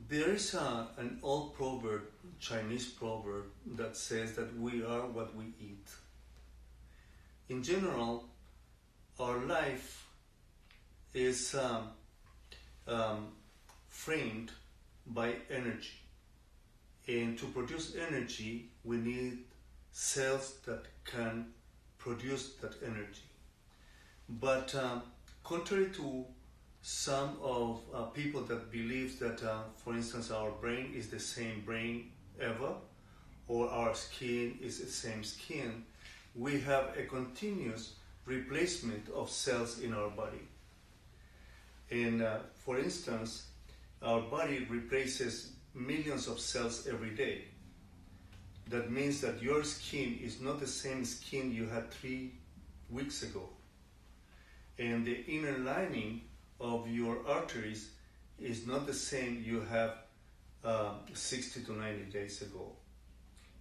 There is an old proverb, Chinese proverb, that says that we are what we eat. In general, our life is framed by energy. And to produce energy, we need cells that can produce that energy. But contrary to some of people that believe that, for instance, our brain is the same brain ever, or our skin is the same skin, we have a continuous replacement of cells in our body. And for instance, our body replaces millions of cells every day. That means that your skin is not the same skin you had 3 weeks ago. And the inner lining of your arteries is not the same you have 60 to 90 days ago.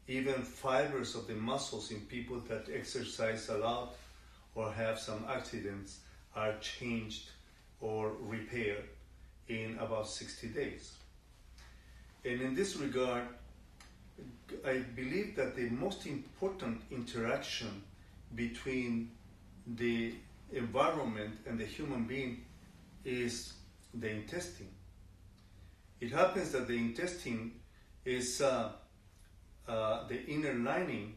Even fibers of the muscles in people that exercise a lot or have some accidents are changed or repaired in about 60 days. And in this regard, I believe that the most important interaction between the environment and the human being is the intestine. It happens that the intestine is the inner lining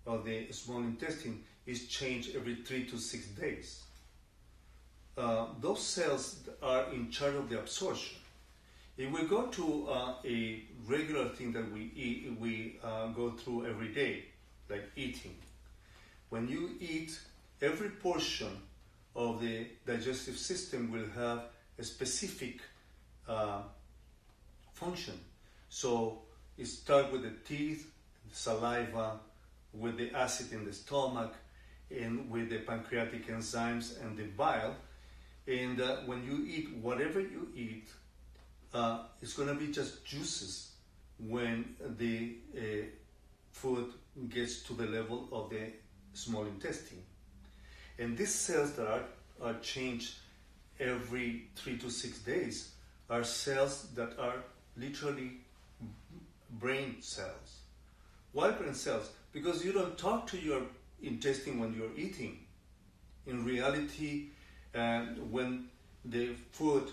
of the small intestine is changed every 3 to 6 days. Those cells are in charge of the absorption. If we go to a regular thing that we go through every day, like eating, when you eat, every portion of the digestive system will have a specific function. So it starts with the teeth, the saliva, with the acid in the stomach, and with the pancreatic enzymes and the bile. And when you eat, whatever you eat, it's going to be just juices when the food gets to the level of the small intestine. And these cells that are changed every 3 to 6 days are cells that are literally brain cells. Why brain cells? Because you don't talk to your intestine when you're eating. In reality, when the food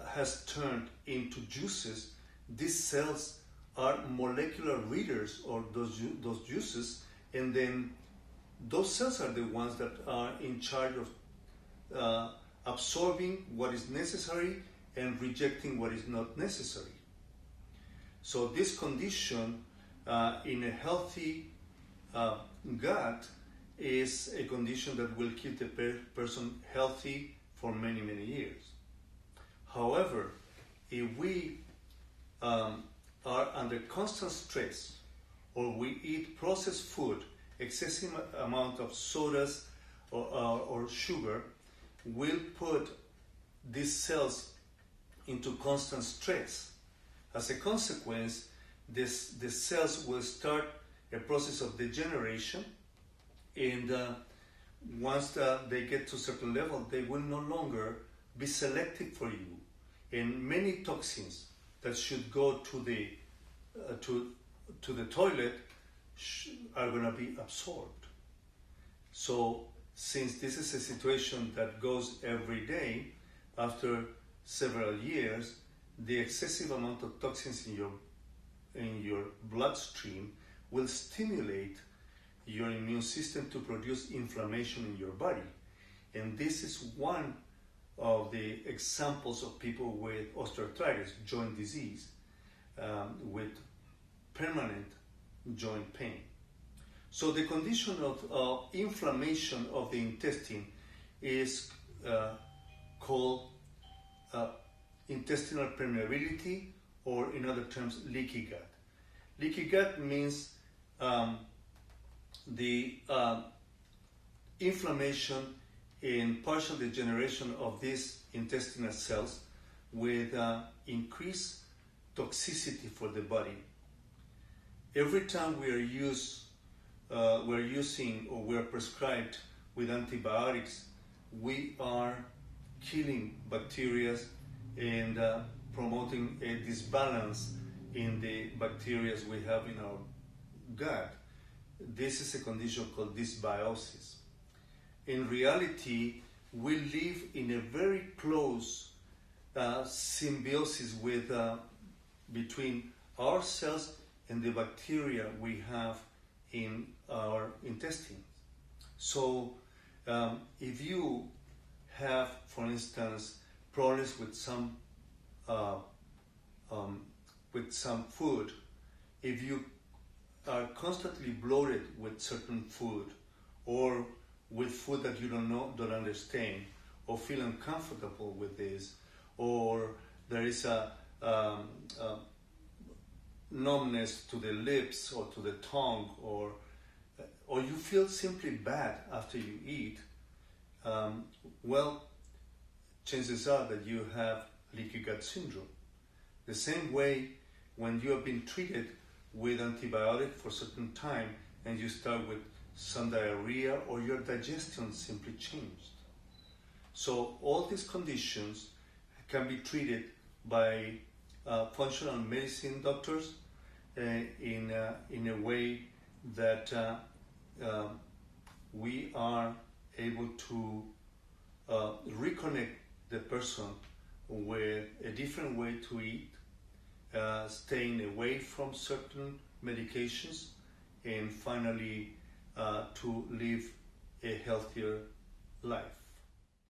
has turned into juices, these cells are molecular readers of those juices, and then those cells are the ones that are in charge of absorbing what is necessary and rejecting what is not necessary. So this condition in a healthy gut is a condition that will keep the person healthy for many, many years. However, if we are under constant stress, or we eat processed food, excessive amount of sodas or sugar, will put these cells into constant stress. As a consequence, the cells will start a process of degeneration, and once they get to a certain level, they will no longer be selective for you, and many toxins that should go to the toilet are going to be absorbed. So since this is a situation that goes every day, after several years, the excessive amount of toxins in your bloodstream will stimulate your immune system to produce inflammation in your body. And this is one of the examples of people with osteoarthritis, joint disease, with permanent joint pain. So the condition of inflammation of the intestine is called intestinal permeability, or in other terms, leaky gut. Leaky gut means the inflammation and partial degeneration of these intestinal cells with increased toxicity for the body. Every time we're using or we're prescribed with antibiotics, we are killing bacteria and promoting a disbalance in the bacteria we have in our gut. This is a condition called dysbiosis. In reality, we live in a very close symbiosis between our cells and the bacteria we have in our intestines. So if you have, for instance, problems with some food, if you are constantly bloated with certain food, or with food that you don't understand, or feel uncomfortable with this, or there is a numbness to the lips or to the tongue, or you feel simply bad after you eat, well, chances are that you have leaky gut syndrome. The same way, when you have been treated with antibiotic for a certain time and you start with some diarrhea, or your digestion simply changed. So all these conditions can be treated by functional medicine doctors in a way that we are able to reconnect the person with a different way to eat, staying away from certain medications, and finally to live a healthier life.